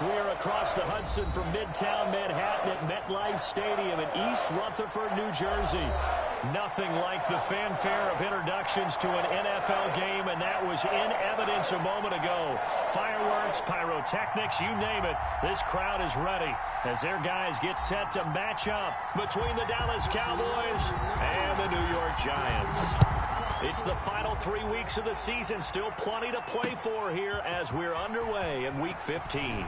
We're across the Hudson from Midtown Manhattan at MetLife Stadium in East Rutherford, New Jersey. Nothing like the fanfare of introductions to an NFL game, and that was in evidence a moment ago. Fireworks, pyrotechnics, you name it. This crowd is ready as their guys get set to match up between the Dallas Cowboys and the New York Giants. It's the final 3 weeks of the season. Still plenty to play for here as we're underway in Week 15.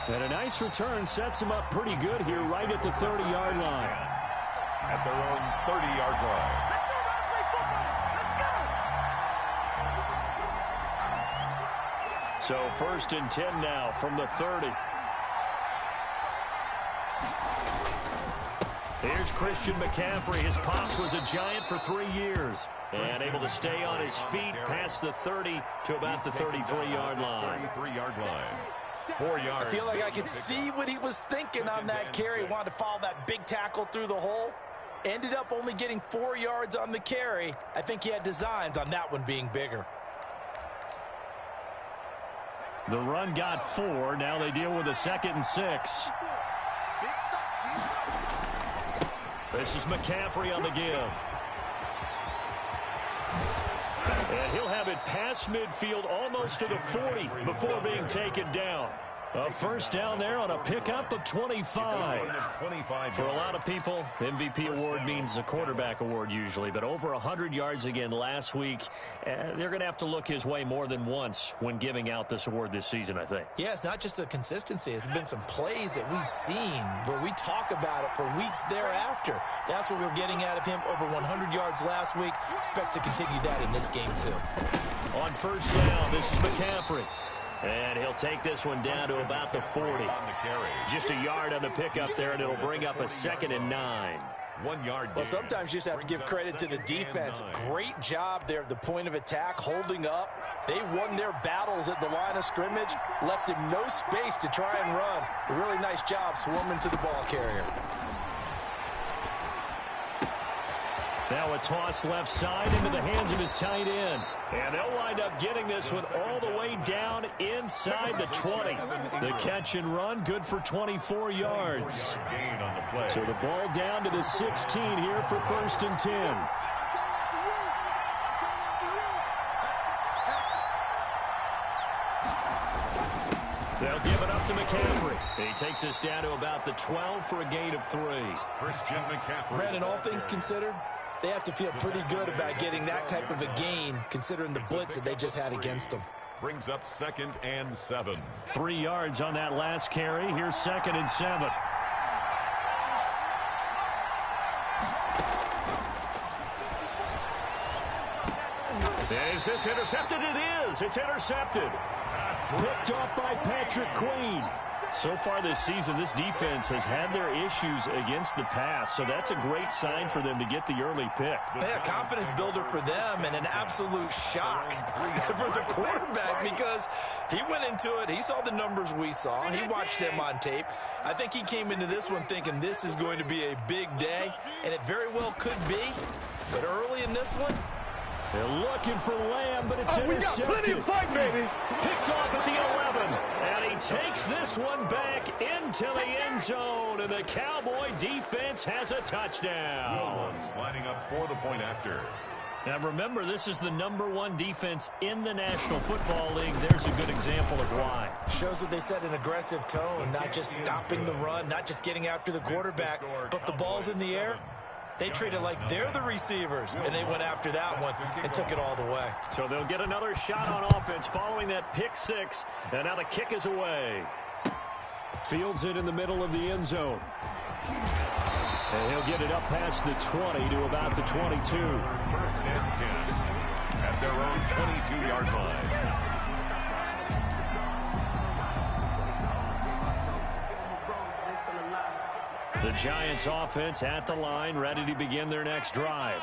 And a nice return sets them up pretty good here right at the 30-yard line. At their own 30-yard line. So 1st and 10 now from the 30. Here's Christian McCaffrey. His pops was a Giant for 3 years. And able to stay on his feet past the 30 to about the 33-yard line. 33-yard line. 4 yards. I feel like I could see what he was thinking on that carry. Wanted to follow that big tackle through the hole. Ended up only getting 4 yards on the carry. I think he had designs on that one being bigger. The run got 4. Now they deal with a 2nd and 6. This is McCaffrey on the give. And he'll have it past midfield almost to the 40 before being taken down. A first down there on a pickup of 25. For a lot of people, MVP award means a quarterback award usually, but over 100 yards again last week. They're going to have to look his way more than once when giving out this award this season, I think. Yeah, it's not just the consistency. It's been some plays that we've seen where we talk about it for weeks thereafter. That's what we're getting out of him. Over 100 yards last week. Expects to continue that in this game, too. On first down, this is McCaffrey. And he'll take this one down to about the 40. Just a yard on the pickup there, and it'll bring up a 2nd and 9. 1 yard. Well, sometimes you just have to give credit to the defense. Great job there at the point of attack, holding up. They won their battles at the line of scrimmage, left him no space to try and run. A really nice job swarming to the ball carrier. Now a toss left side into the hands of his tight end. And they'll wind up getting this one all the way down inside the 20. The catch and run, good for 24 yards. So the ball down to the 16 here for 1st and 10. They'll give it up to McCaffrey. He takes us down to about the 12 for a gain of 3. Christian McCaffrey. Brandon, all things considered, they have to feel pretty good about getting that type of a gain, considering the blitz that they just had against them. Brings up 2nd and 7. 3 yards on that last carry. Here's 2nd and 7. Is this intercepted? It is. It's intercepted. Picked off by Patrick Queen. So far this season, this defense has had their issues against the pass, so that's a great sign for them to get the early pick. Yeah, confidence builder for them and an absolute shock for the quarterback because he went into it. He saw the numbers we saw. He watched them on tape. I think he came into this one thinking this is going to be a big day, and it very well could be. But early in this one, they're looking for Lamb, but it's intercepted. We got plenty of fight, baby. Picked off at the 11, and he takes this one back into the end zone, and the Cowboy defense has a touchdown. Lining up for the point after. Now remember, this is the #1 defense in the National Football League. There's a good example of why. Shows that they set an aggressive tone, not just stopping the run, not just getting after the quarterback, but the ball's in the air. They treat it like they're the receivers, and they went after that one and took it all the way. So they'll get another shot on offense following that pick 6, and now the kick is away. Fields it in the middle of the end zone. And he'll get it up past the 20 to about the 22. 1st and 10 at their own 22-yard line. The Giants offense at the line, ready to begin their next drive.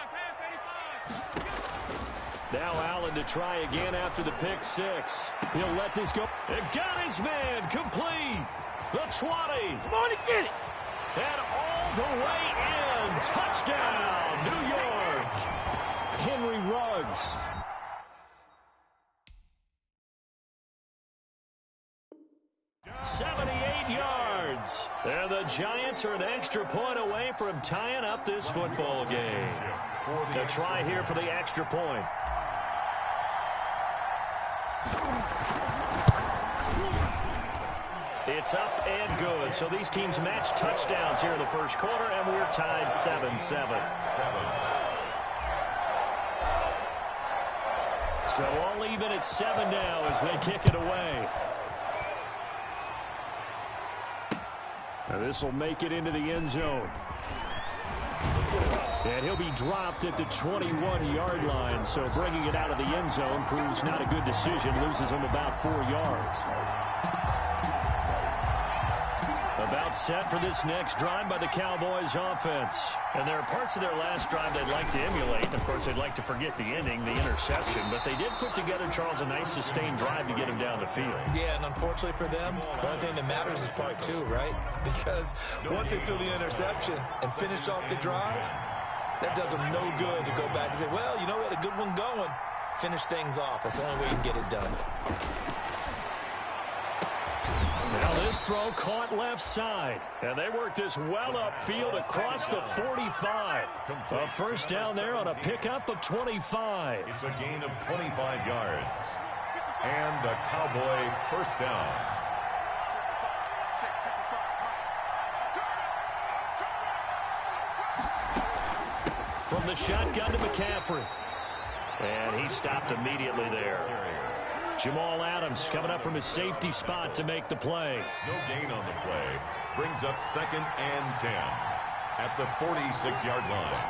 Now Allen to try again after the pick 6. He'll let this go. And got his man complete. The 20. Come on and get it. And all the way in. Touchdown, New York. Henry Ruggs. Giants are an extra point away from tying up this football game. A try here for the extra point. It's up and good. So these teams match touchdowns here in the first quarter, and we're tied 7-7. So all even at 7 now as they kick it away. Now this will make it into the end zone. And he'll be dropped at the 21-yard line. So bringing it out of the end zone proves not a good decision. Loses him about 4 yards. About set for this next drive by the Cowboys offense. And there are parts of their last drive they'd like to emulate. Of course, they'd like to forget the ending, the interception. But they did put together, Charles, a nice sustained drive to get him down the field. Yeah, and unfortunately for them, the only thing that matters is part 2, right? Because once they threw the interception and finished off the drive, that does them no good to go back and say, well, you know, we had a good one going. Finish things off. That's the only way you can get it done. Now this throw caught left side. And they work this well upfield across the 45. A first down there on a pickup of 25. It's a gain of 25 yards. And a Cowboy first down. From the shotgun to McCaffrey. And he stopped immediately there. Jamal Adams coming up from his safety spot to make the play. No gain on the play. Brings up 2nd and 10 at the 46-yard line.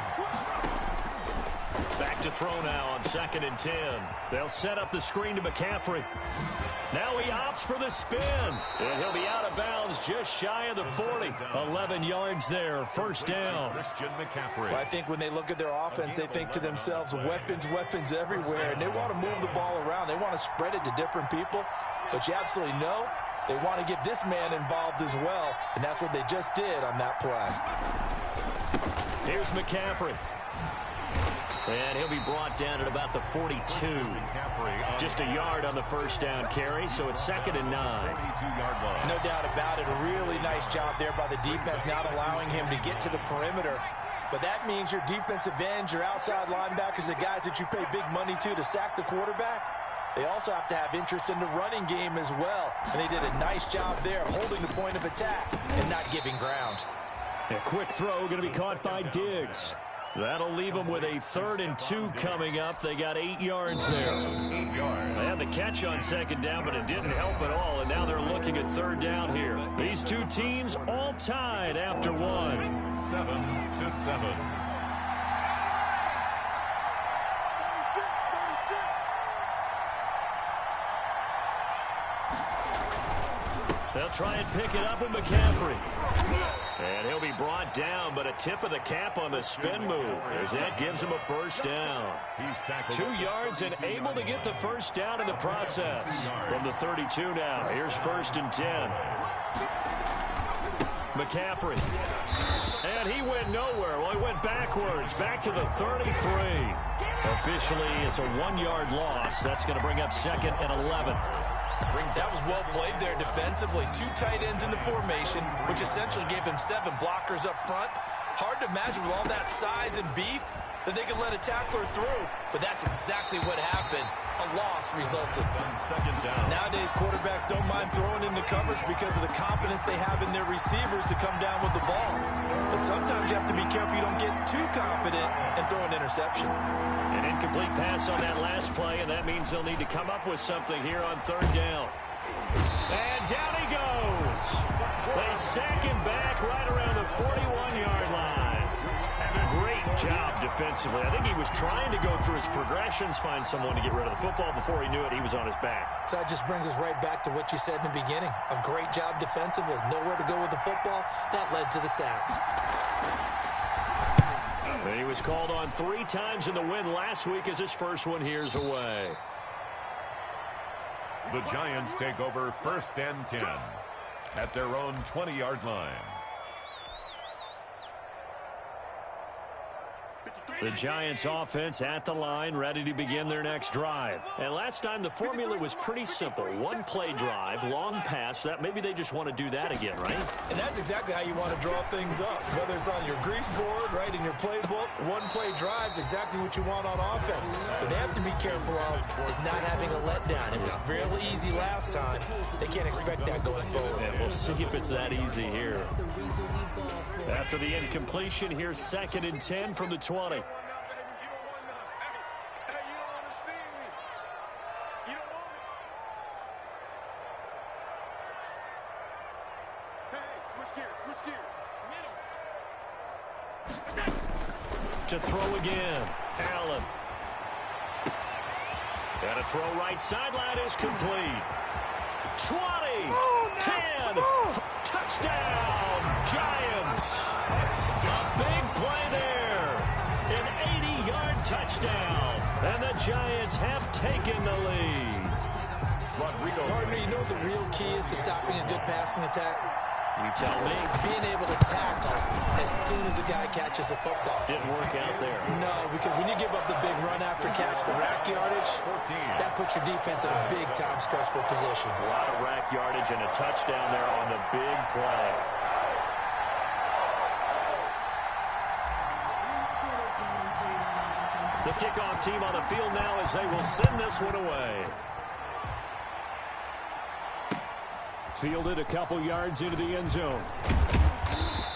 Back to throw now on 2nd and 10. They'll set up the screen to McCaffrey. Now he opts for the spin. And he'll be out of bounds just shy of the 40. 11 yards there, first down. Christian McCaffrey. Well, I think when they look at their offense, they think to themselves, weapons everywhere. And they want to move the ball around. They want to spread it to different people. But you absolutely know they want to get this man involved as well. And that's what they just did on that play. Here's McCaffrey. And he'll be brought down at about the 42. Just a yard on the first down carry, so it's 2nd and 9. No doubt about it. A really nice job there by the defense, not allowing him to get to the perimeter. But that means your defensive ends, your outside linebackers, the guys that you pay big money to sack the quarterback, they also have to have interest in the running game as well. And they did a nice job there holding the point of attack and not giving ground. A quick throw going to be caught by Diggs. That'll leave them with a 3rd and 2 coming up. They got 8 yards there. 8 yards. They had the catch on 2nd down, but it didn't help at all, and now they're looking at 3rd down here. These two teams all tied after 1. 7-7. They'll try and pick it up with McCaffrey. And he'll be brought down, but a tip of the cap on the spin move as that gives him a first down. 2 yards and able to get the first down in the process. From the 32 now, here's 1st and 10. McCaffrey. And he went nowhere. Well, he went backwards, back to the 33. Officially, it's a 1-yard loss. That's going to bring up 2nd and 11. That was well played there defensively. 2 tight ends in the formation, which essentially gave him 7 blockers up front. Hard to imagine with all that size and beef that they could let a tackler through. But that's exactly what happened. A loss resulted. 2nd down. Nowadays, quarterbacks don't mind throwing into coverage because of the confidence they have in their receivers to come down with the ball. But sometimes you have to be careful you don't get too confident and throw an interception. An incomplete pass on that last play, and that means they'll need to come up with something here on 3rd down. And down he goes. They sack him back right around the 41-yard line. And a great job defensively. I think he was trying to go through his progressions, find someone to get rid of the football. Before he knew it, he was on his back. So that just brings us right back to what you said in the beginning. A great job defensively. Nowhere to go with the football. That led to the sack. And he was called on 3 times in the win last week as his first one here's away. The Giants take over 1st and 10 at their own 20-yard line. The Giants offense at the line, ready to begin their next drive. And last time the formula was pretty simple. One play drive, long pass. That maybe they just want to do that again, right? And that's exactly how you want to draw things up. Whether it's on your grease board, right, in your playbook, one play drive is exactly what you want on offense. What they have to be careful of is not having a letdown. It was really easy last time. They can't expect that going forward. And we'll see if it's that easy here. After the incompletion, here's 2nd and 10 from the 20. To throw again, Allen. And a throw right sideline is complete. 20, 10, touchdown, Giants. A big play there. An 80-yard touchdown. And the Giants have taken the lead. Partner, you know what the real key is to stopping a good passing attack? You tell me. Being able to tackle as soon as a guy catches the football. Didn't work out there. No, because when you give up the big run after catch, the rack yardage, that puts your defense in a big-time stressful position. A lot of rack yardage and a touchdown there on the big play. The kickoff team on the field now as they will send this one away. Fielded a couple yards into the end zone.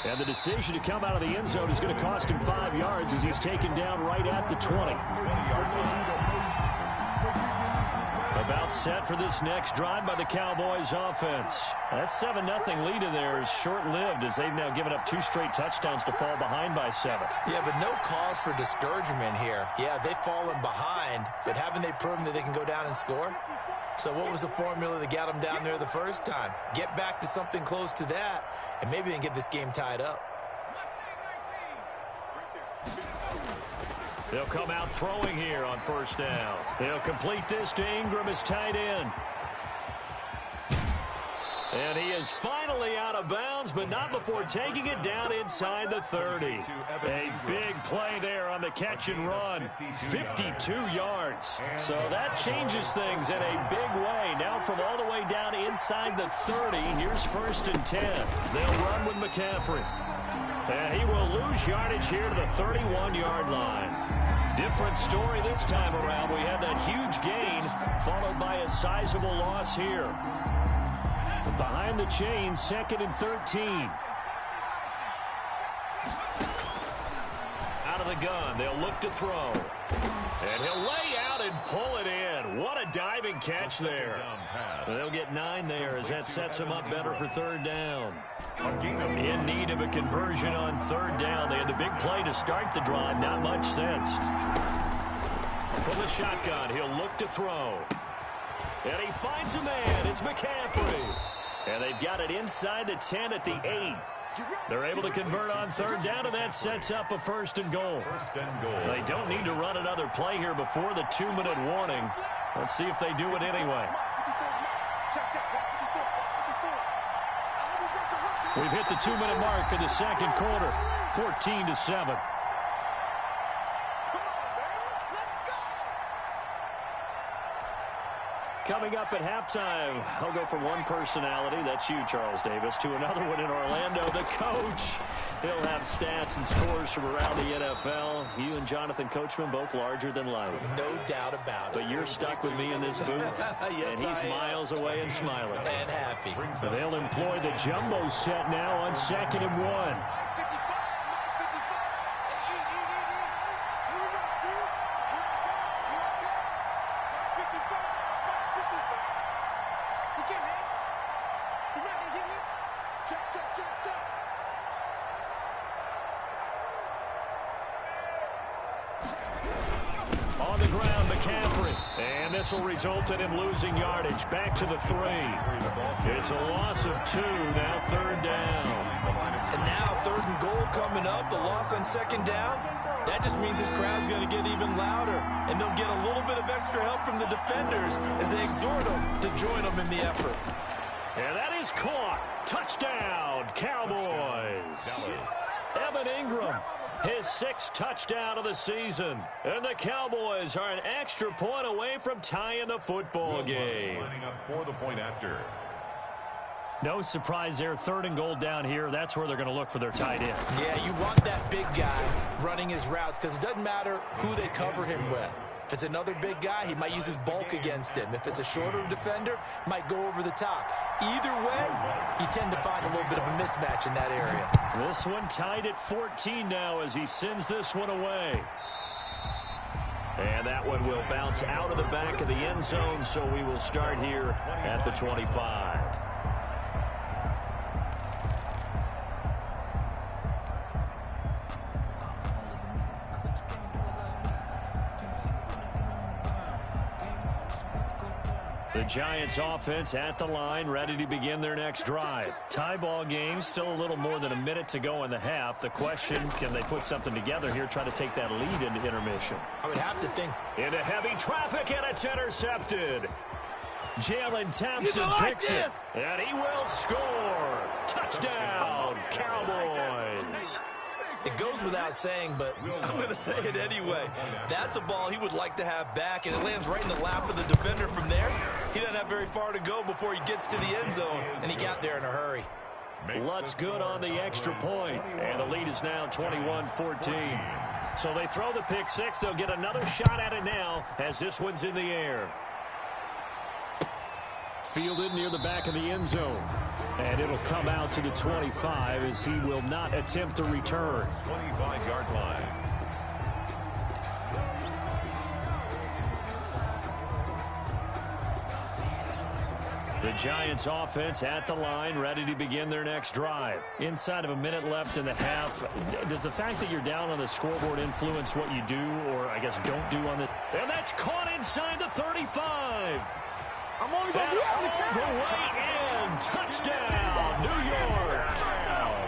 And the decision to come out of the end zone is going to cost him 5 yards as he's taken down right at the 20. About set for this next drive by the Cowboys offense. That 7-0 lead in there is short-lived as they've now given up 2 straight touchdowns to fall behind by 7. Yeah, but no cause for discouragement here. Yeah, they've fallen behind, but haven't they proven that they can go down and score? So what was the formula that got them down there the first time? Get back to something close to that, and maybe they can get this game tied up. They'll come out throwing here on first down. They'll complete this to Ingram as tight end. And he is finally out of bounds, but not before taking it down inside the 30. A big play there on the catch and run. 52 yards. So that changes things in a big way. Now from all the way down inside the 30, here's 1st and 10. They'll run with McCaffrey. And he will lose yardage here to the 31-yard line. Different story this time around. We have that huge gain followed by a sizable loss here. Behind the chains, 2nd and 13. Out of the gun, they'll look to throw. And he'll lay out and pull it in. What a diving catch there. They'll get 9 there as that sets them up better for 3rd down. In need of a conversion on 3rd down. They had the big play to start the drive. Not much sense. From the shotgun, he'll look to throw. And he finds a man. It's McCaffrey. And they've got it inside the 10 at the 8. They're able to convert on 3rd down, and that sets up a 1st and goal. They don't need to run another play here before the 2-minute warning. Let's see if they do it anyway. We've hit the 2-minute mark in the 2nd quarter, 14-7. Coming up at halftime, I'll go from one personality, that's you, Charles Davis, to another one in Orlando, the coach. He'll have stats and scores from around the NFL. You and Jonathan Coachman, both larger than life. No doubt about it. But you're stuck with me in this booth, yes, and he's miles away and smiling. And happy. So they'll employ the jumbo set now on 2nd and 1. On the ground, McCaffrey. And this will result in him losing yardage. Back to the 3. It's a loss of 2. Now 3rd down. And now 3rd and goal coming up. The loss on 2nd down. That just means this crowd's going to get even louder. And they'll get a little bit of extra help from the defenders as they exhort them to join them in the effort. And that is caught. Touchdown, Cowboys. Evan Ingram. His 6th touchdown of the season. And the Cowboys are an extra point away from tying the football game. Lining up for the point after. No surprise there. 3rd and goal down here. That's where they're going to look for their tight end. Yeah, you want that big guy running his routes because it doesn't matter who they cover him with. If it's another big guy, he might use his bulk against him. If it's a shorter defender, might go over the top. Either way, you tend to find a little bit of a mismatch in that area. This one tied at 14 now as he sends this one away. And that one will bounce out of the back of the end zone, so we will start here at the 25. The Giants offense at the line, ready to begin their next drive. Tie ball game, still a little more than a minute to go in the half. The question, can they put something together here, try to take that lead into intermission? I would have to think. Into heavy traffic, and it's intercepted. Jalen Thompson picks it, and he will score. Touchdown, Cowboys. It goes without saying, but I'm going to say it anyway. That's a ball he would like to have back, and it lands right in the lap of the defender from there. He doesn't have very far to go before he gets to the end zone, and he got there in a hurry. Lutz good on the extra point, and the lead is now 21-14. So they throw the pick six. They'll get another shot at it now as this one's in the air. Fielded near the back of the end zone. And it'll come out to the 25 as he will not attempt to return. 25-yard line. The Giants offense at the line, ready to begin their next drive. Inside of a minute left in the half, does the fact that you're down on the scoreboard influence what you do, or I guess don't do on the... And that's caught inside the 35. I'm only going to be all the way in. Touchdown, New York.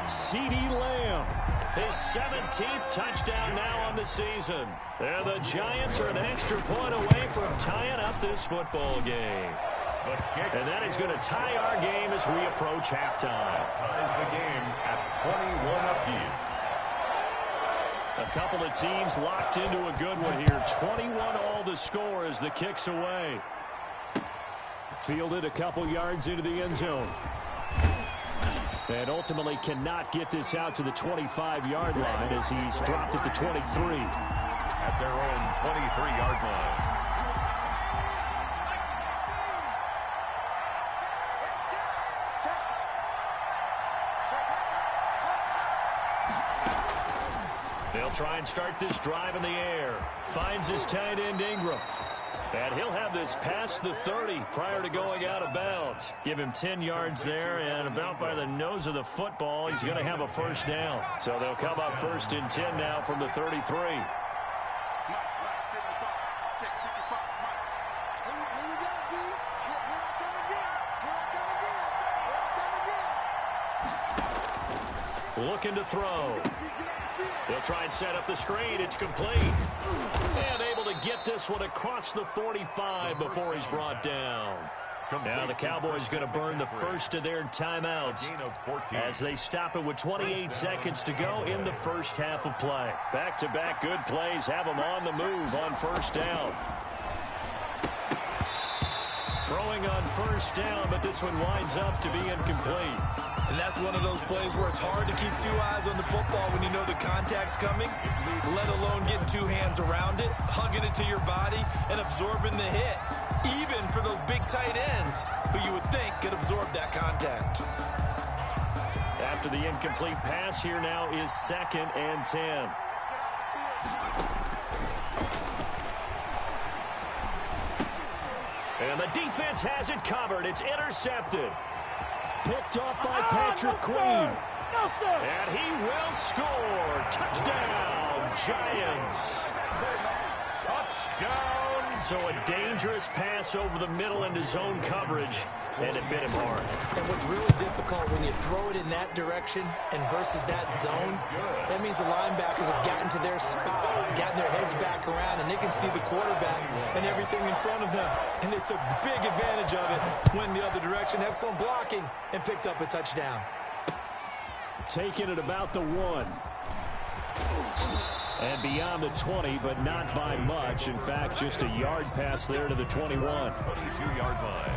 CeeDee Lamb, his 17th touchdown now on the season. And the Giants are an extra point away from tying up this football game. And that is going to tie our game as we approach halftime. Ties the game at 21 apiece. A couple of teams locked into a good one here. 21 all the score as the kick's away. Fielded a couple yards into the end zone. And ultimately cannot get this out to the 25-yard line as he's dropped at the 23. At their own 23-yard line. They'll try and start this drive in the air. Finds his tight end Ingram. And he'll have this past the 30 prior to going out of bounds. Give him 10 yards there, and about by the nose of the football, he's going to have a first down. So they'll come up 1st and 10 now from the 33. Looking to throw. They'll try and set up the screen. It's complete. And able to get this one across the 45 before he's brought down. Now the Cowboys going to burn the first of their timeouts as they stop it with 28 seconds to go in the first half of play. Back-to-back good plays have them on the move on first down. Throwing on first down, but this one winds up to be incomplete. And that's one of those plays where it's hard to keep two eyes on the football when you know the contact's coming, let alone getting two hands around it, hugging it to your body, and absorbing the hit, even for those big tight ends who you would think could absorb that contact. After the incomplete pass, here now is 2nd and 10. And the defense has it covered. It's intercepted. Picked off by Patrick Queen. No, sir. And he will score. Touchdown, Giants. Touchdown. So a dangerous pass over the middle into zone coverage, and it bit him hard. And what's really difficult when you throw it in that direction and versus that zone, that means the linebackers have gotten to their spot, gotten their heads back around, and they can see the quarterback and everything in front of them. And they took big advantage of it, went the other direction, excellent blocking, and picked up a touchdown. Taking it about the 1. And beyond the 20, but not by much. In fact, just a yard pass there to the 21. 22-yard line.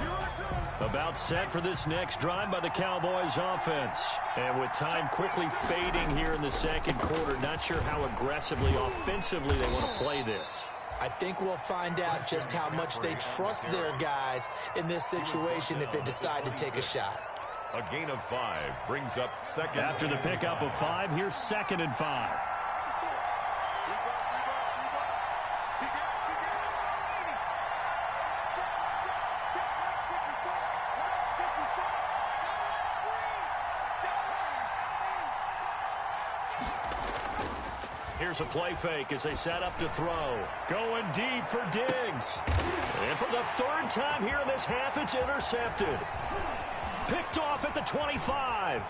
About set for this next drive by the Cowboys offense. And with time quickly fading here in the second quarter, not sure how aggressively, offensively they want to play this. I think we'll find out just how much they trust their guys in this situation if they decide to take a shot. A gain of 5 brings up second. After the pickup of 5, here's 2nd and 5. Here's a play fake as they set up to throw. Going deep for Diggs. And for the 3rd time here in this half, it's intercepted. Picked off at the 25.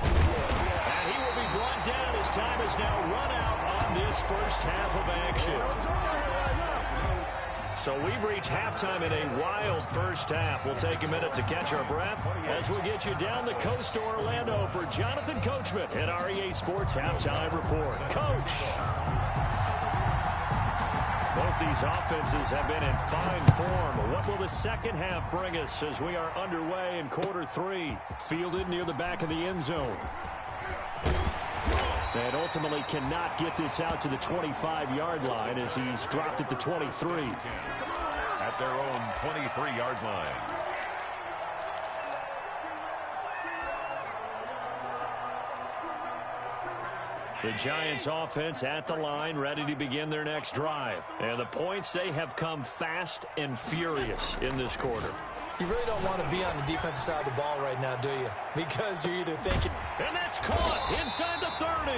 And he will be brought down as time has now run out on this first half of action. So we've reached halftime in a wild first half. We'll take a minute to catch our breath as we get you down the coast to Orlando for Jonathan Coachman at our EA Sports Halftime Report. Coach. Both these offenses have been in fine form. What will the second half bring us as we are underway in quarter 3? Fielded near the back of the end zone. And ultimately cannot get this out to the 25-yard line as he's dropped at the 23. At their own 23-yard line. The Giants offense at the line, ready to begin their next drive. And the points, they have come fast and furious in this quarter. You really don't want to be on the defensive side of the ball right now, do you? Because you're either thinking... And that's caught inside the 30.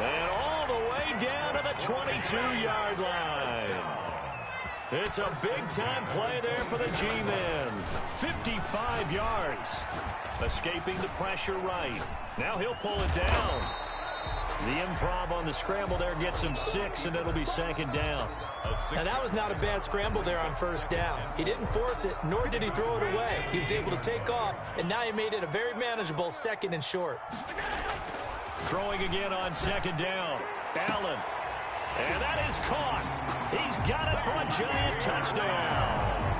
And all the way down to the 22-yard line. It's a big-time play there for the G-men. 55 yards. Escaping the pressure right. Now he'll pull it down. The improv on the scramble there gets him 6, and it'll be 2nd down. And that was not a bad scramble there on 1st down. He didn't force it, nor did he throw it away. He was able to take off, and now he made it a very manageable 2nd and short. Throwing again on 2nd down. Allen. And that is caught. He's got it for a Giant touchdown.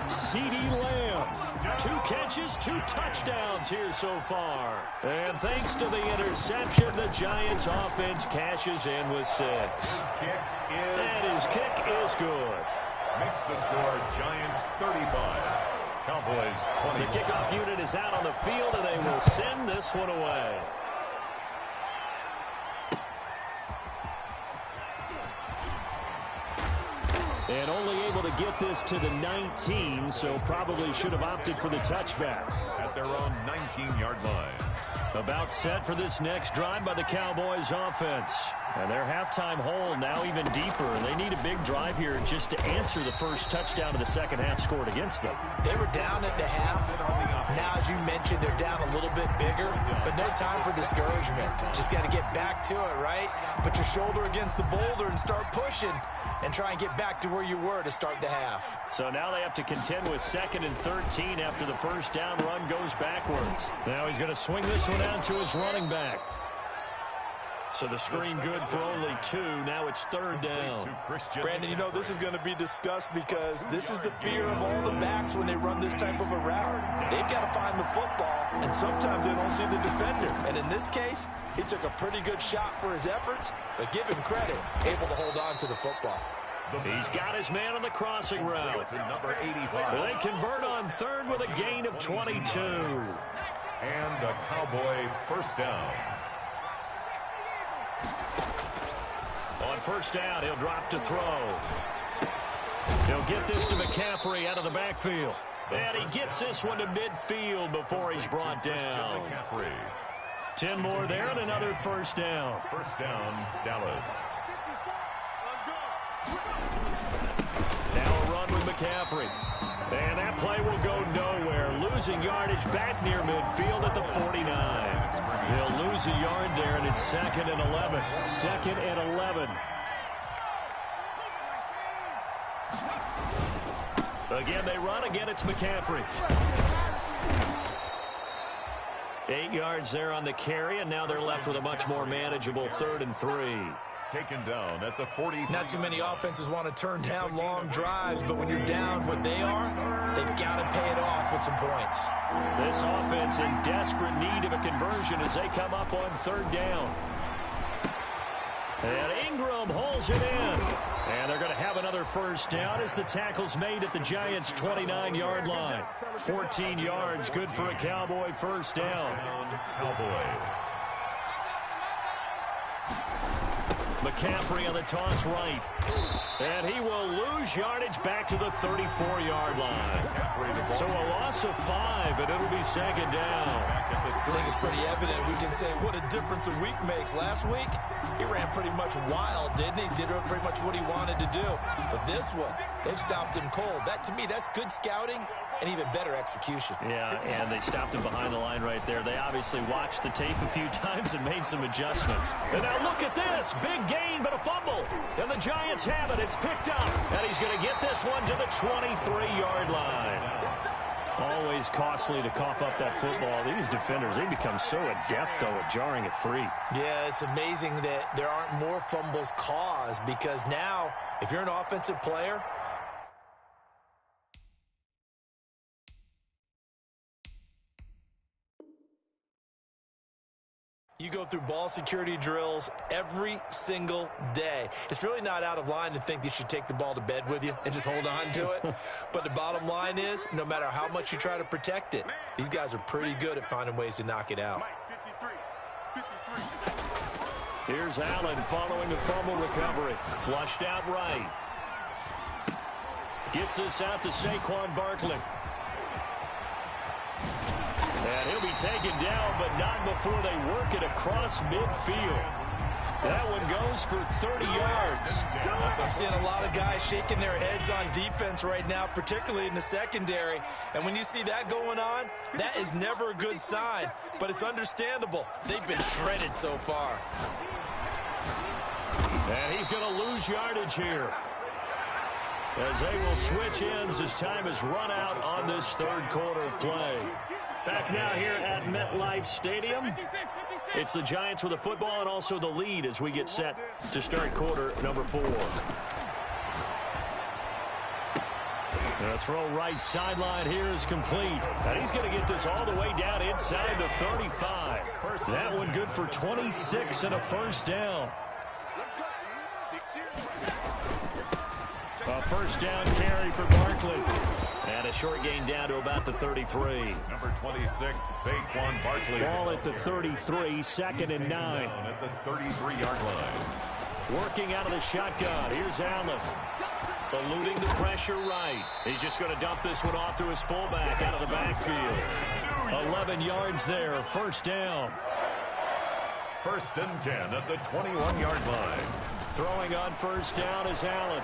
CeeDee Lamb. 2 catches, 2 touchdowns here so far. And thanks to the interception, the Giants offense cashes in with 6. And his kick is good. Makes the score Giants 35. Cowboys 20. The kickoff unit is out on the field, and they will send this one away. And only able to get this to the 19, so probably should have opted for the touchback. At their own 19-yard line. About set for this next drive by the Cowboys offense. And their halftime hole now even deeper. And they need a big drive here just to answer the first touchdown of the second half scored against them. They were down at the half. Now, as you mentioned, they're down a little bit bigger. But no time for discouragement. Just got to get back to it, right? Put your shoulder against the boulder and start pushing. And try and get back to where you were to start the half. So now they have to contend with 2nd and 13 after the first down run goes backwards. Now he's going to swing this one out to his running back. So the screen good for only 2. Now it's 3rd down. Brandon, you know, this is going to be discussed because this is the fear of all the backs when they run this type of a route. They've got to find the football, and sometimes they don't see the defender. And in this case, he took a pretty good shot for his efforts, but give him credit, able to hold on to the football. He's got his man on the crossing route. Number 85. They convert on 3rd with a gain of 22. And a Cowboy first down. On 1st down, he'll drop to throw. He'll get this to McCaffrey out of the backfield. And he gets this one to midfield before he's brought down. 10 more there and another first down. First down, Dallas. Now a run with McCaffrey. And that play will go nowhere. Losing yardage back near midfield at the 49. He'll lose a yard there, and it's 2nd and 11. 2nd and 11. Again, they run. Again, it's McCaffrey. 8 yards there on the carry, and now they're left with a much more manageable 3rd and 3. Taken down at the 40. Not too many offenses want to turn down long drives, but when you're down what they are, they've got to pay it off with some points. This offense in desperate need of a conversion as they come up on 3rd down. And Ingram holds it in. And they're going to have another 1st down as the tackle's made at the Giants' 29-yard line. 14 yards, good for a Cowboy 1st down. Cowboys. McCaffrey on the toss right. And he will lose yardage back to the 34-yard line. So a loss of 5, and it'll be 2nd down. I think it's pretty evident. We can say what a difference a week makes. Last week, he ran pretty much wild, didn't he? Did pretty much what he wanted to do. But this one, they've stopped him cold. That, to me, that's good scouting and even better execution. Yeah, and they stopped him behind the line right there. They obviously watched the tape a few times and made some adjustments. And now look at this. Big gain, but a fumble. And the Giants have it. It's picked up. And he's going to get this one to the 23-yard line. Always costly to cough up that football. These defenders, they become so adept, though, at jarring it free. Yeah, it's amazing that there aren't more fumbles caused because now, if you're an offensive player, you go through ball security drills every single day. It's really not out of line to think that you should take the ball to bed with you and just hold on to it. But the bottom line is, no matter how much you try to protect it, these guys are pretty good at finding ways to knock it out. Here's Allen following the fumble recovery. Flushed out right. Gets this out to Saquon Barkley. And he'll be taken down, but not before they work it across midfield. That one goes for 30 yards. I'm seeing a lot of guys shaking their heads on defense right now, particularly in the secondary. And when you see that going on, that is never a good sign. But it's understandable. They've been shredded so far. And he's going to lose yardage here, as they will switch ends as time is run out on this 3rd quarter of play. Back now here at MetLife Stadium. It's the Giants with the football and also the lead as we get set to start quarter number 4. The throw right sideline here is complete. And he's going to get this all the way down inside the 35. That one good for 26 and a 1st down. A 1st down carry for Barkley. And a short gain down to about the 33. Number 26, Saquon Barkley. Ball at the 33, 2nd and 9. At the 33-yard line. Working out of the shotgun. Here's Allen. Eluding the pressure right. He's just going to dump this one off to his fullback out of the backfield. 11 yards there, 1st down. 1st and 10 at the 21-yard line. Throwing on 1st down is Allen.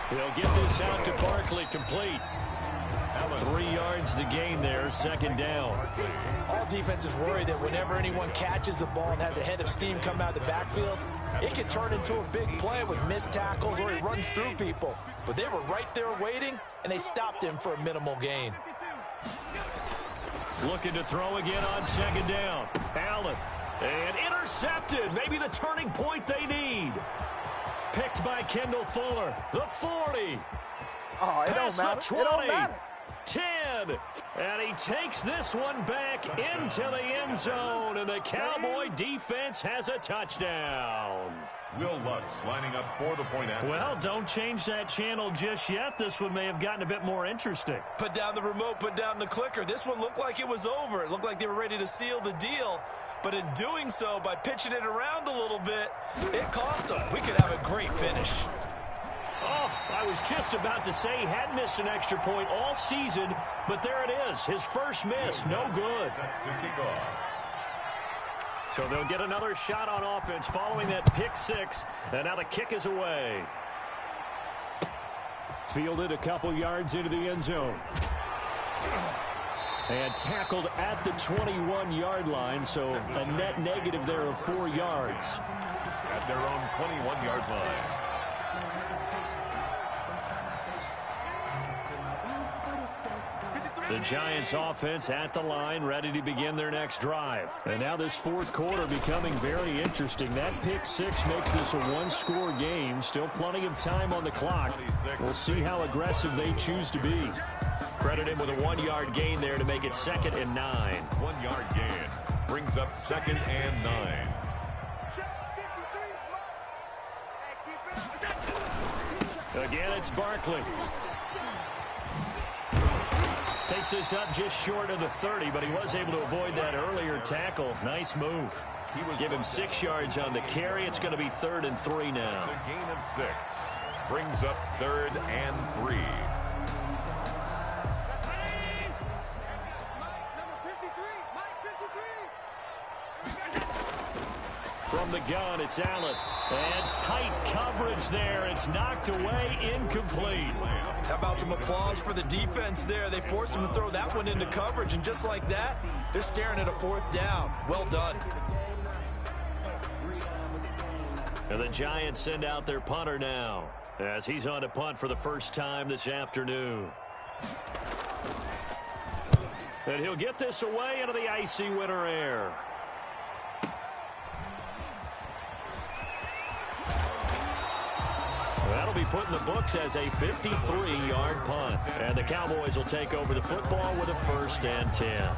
He'll get this out to Barkley, complete. 3 yards the gain there, 2nd down. All defenses worry that whenever anyone catches the ball and has a head of steam come out of the backfield, it could turn into a big play with missed tackles or he runs through people. But they were right there waiting, and they stopped him for a minimal gain. Looking to throw again on 2nd down. Allen. And intercepted. Maybe the turning point they need. Picked by Kendall Fuller. The 40. Oh, it don't matter. 20. It don't matter. 10. And he takes this one back into the end zone. And the Cowboy defense has a touchdown. Will Lutz lining up for the point after. Well, don't change that channel just yet. This one may have gotten a bit more interesting. Put down the remote, put down the clicker. This one looked like it was over. It looked like they were ready to seal the deal. But in doing so, by pitching it around a little bit, it cost them. We could have a great finish. Oh, I was just about to say he had missed an extra point all season, but there it is. His first miss, no good. So they'll get another shot on offense following that pick 6, and now the kick is away. Fielded a couple yards into the end zone. And tackled at the 21-yard line, so a net negative there of 4 yards. At their own 21-yard line. The Giants offense at the line, ready to begin their next drive. And now this fourth quarter becoming very interesting. That pick six makes this a one-score game. Still plenty of time on the clock. We'll see how aggressive they choose to be. Credit him with a 1-yard gain there to make it 2nd and 9. 1-yard gain brings up 2nd and 9. Again, it's Barkley. Takes this up just short of the 30, but he was able to avoid that earlier tackle. Nice move. Give him 6 yards on the carry. It's going to be 3rd and 3 now. It's a gain of 6. Brings up 3rd and 3. From the gun, it's Allen. And tight coverage there. It's knocked away, incomplete. How about some applause for the defense there? They forced him to throw that one into coverage, and just like that, they're staring at a 4th down. Well done. And the Giants send out their punter now, as he's on to punt for the first time this afternoon. And he'll get this away into the icy winter air. That'll be put in the books as a 53-yard punt. And the Cowboys will take over the football with a 1st and 10.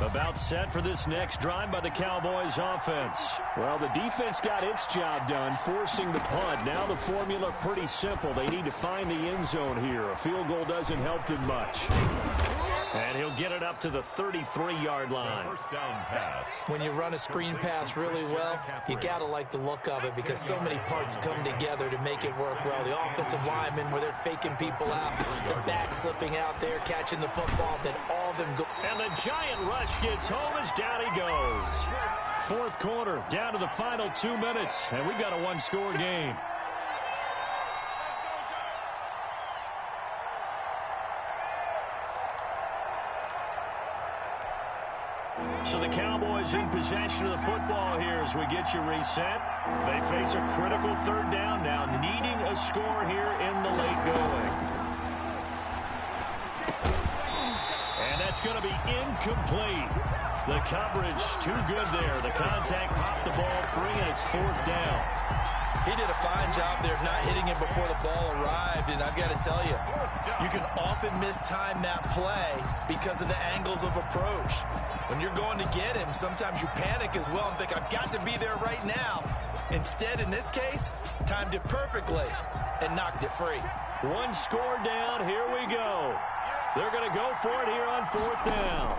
About set for this next drive by the Cowboys offense. Well, the defense got its job done, forcing the punt. Now the formula pretty simple. They need to find the end zone here. A field goal doesn't help them much. And he'll get it up to the 33-yard line. First down pass. When you run a screen pass really well, you got to like the look of it because so many parts come together to make it work well. The offensive linemen, where they're faking people out, the back slipping out there, catching the football, then all of them go. And the giant rush gets home as down he goes. Fourth quarter, down to the final 2 minutes, and we've got a one-score game. So the Cowboys in possession of the football here as we get you reset. They face a critical 3rd down now, needing a score here in the late going. And that's going to be incomplete. The coverage too good there. The contact popped the ball free, and it's 4th down. He did a fine job there not hitting him before the ball arrived, and I've got to tell you, you can often mistime that play because of the angles of approach. When you're going to get him, sometimes you panic as well and think, I've got to be there right now. Instead, in this case, timed it perfectly and knocked it free. One score down. Here we go. They're going to go for it here on 4th down.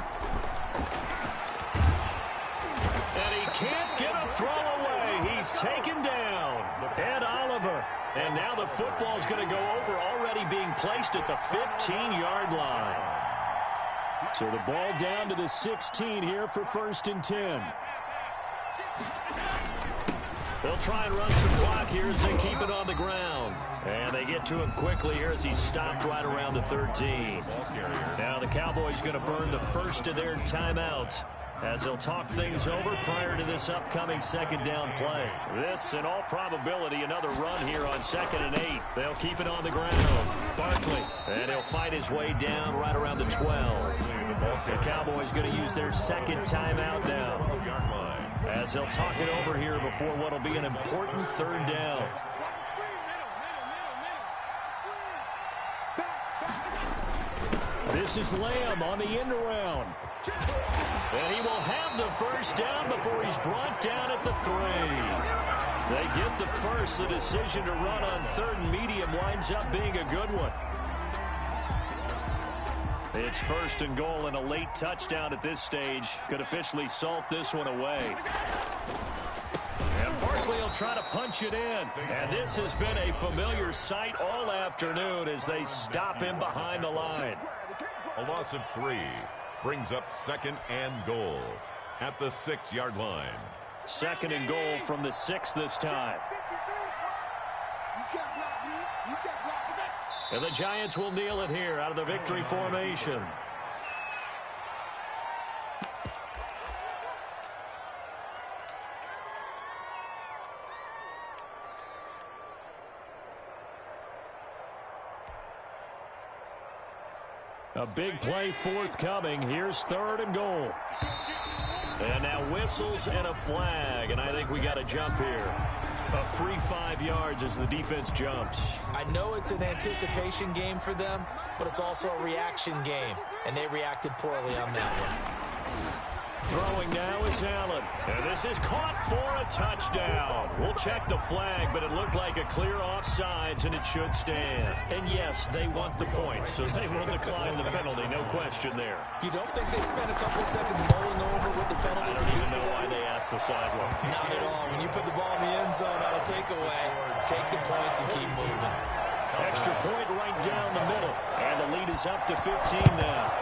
And he can't get a throw away. He's taken down. Ed Oliver. And now the football's going to go over, already being placed at the 15-yard line. So the ball down to the 16 here for 1st and 10. They'll try and run some clock here as they keep it on the ground. And they get to him quickly here as he's stopped right around the 13. Now the Cowboys going to burn the first of their timeouts as they'll talk things over prior to this upcoming 2nd down play. This, in all probability, another run here on 2nd and 8. They'll keep it on the ground. Barkley, and he'll fight his way down right around the 12. The Cowboys going to use their 2nd timeout now as they'll talk it over here before what will be an important 3rd down. This is Lamb on the end around. And he will have the first down before he's brought down at the 3. They get the first. The decision to run on 3rd and medium winds up being a good one. It's 1st and goal, and a late touchdown at this stage could officially salt this one away. And Barkley will try to punch it in. And this has been a familiar sight all afternoon as they stop him behind the line. A loss of 3 brings up 2nd and goal at the 6-yard line. 2nd and goal from the 6 this time. And the Giants will kneel it here out of the victory formation. A big play forthcoming. Here's 3rd and goal. And now whistles and a flag, and I think we got a jump here. A free 5 yards as the defense jumps. I know it's an anticipation game for them, but it's also a reaction game, and they reacted poorly on that one. Throwing now is Allen. And this is caught for a touchdown. We'll check the flag, but it looked like a clear offsides, and it should stand. And yes, they want the points, so they will decline the penalty. No question there. You don't think they spent a couple of seconds mulling over what the penalty I don't even know why they asked the sideline. Not at all. When you put the ball in the end zone on a takeaway, take the points and keep moving. Extra point right down the middle. And the lead is up to 15 now.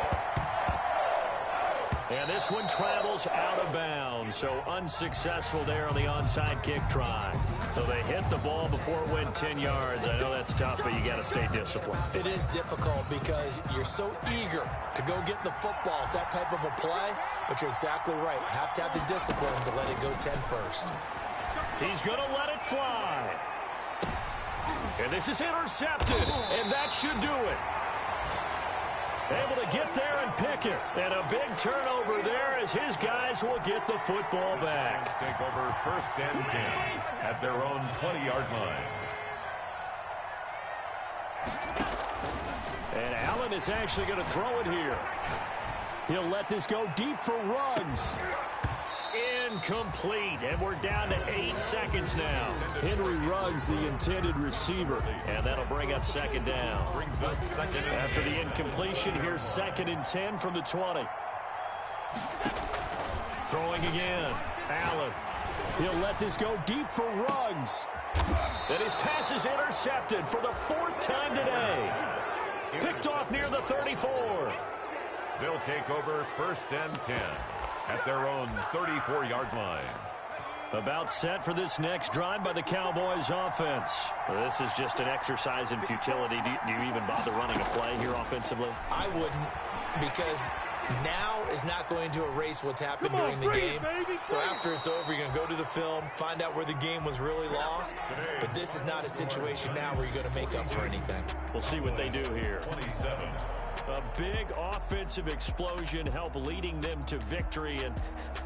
And this one travels out of bounds, so unsuccessful there on the onside kick try. So they hit the ball before it went 10 yards. I know that's tough, but you got to stay disciplined. It is difficult because you're so eager to go get the football. It's that type of a play, but you're exactly right. You have to have the discipline to let it go 10 first. He's going to let it fly. And this is intercepted, and that should do it. Able to get there and pick it. And a big turnover there as his guys will get the football back. Take over 1st and 10 at their own 20-yard line. And Allen is actually going to throw it here. He'll let this go deep for Ruggs. Incomplete, and we're down to 8 seconds now. Henry Ruggs, the intended receiver, and that'll bring up 2nd down. Brings up 2nd and After the incompletion, here's 2nd and 10 from the 20. Throwing again, Allen. He'll let this go deep for Ruggs. And his pass is intercepted for the 4th time today. Picked off near the 34. They'll take over 1st and 10 at their own 34-yard line. About set for this next drive by the Cowboys offense. This is just an exercise in futility. Do you even bother running a play here offensively? I wouldn't, because now is not going to erase what's happened during the game. So after it's over, you're going to go to the film, find out where the game was really lost. But this is not a situation now where you're going to make up for anything. We'll see what they do here. 27. A big offensive explosion help leading them to victory. And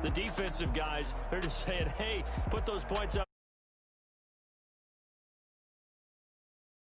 the defensive guys, they're just saying, hey, put those points up.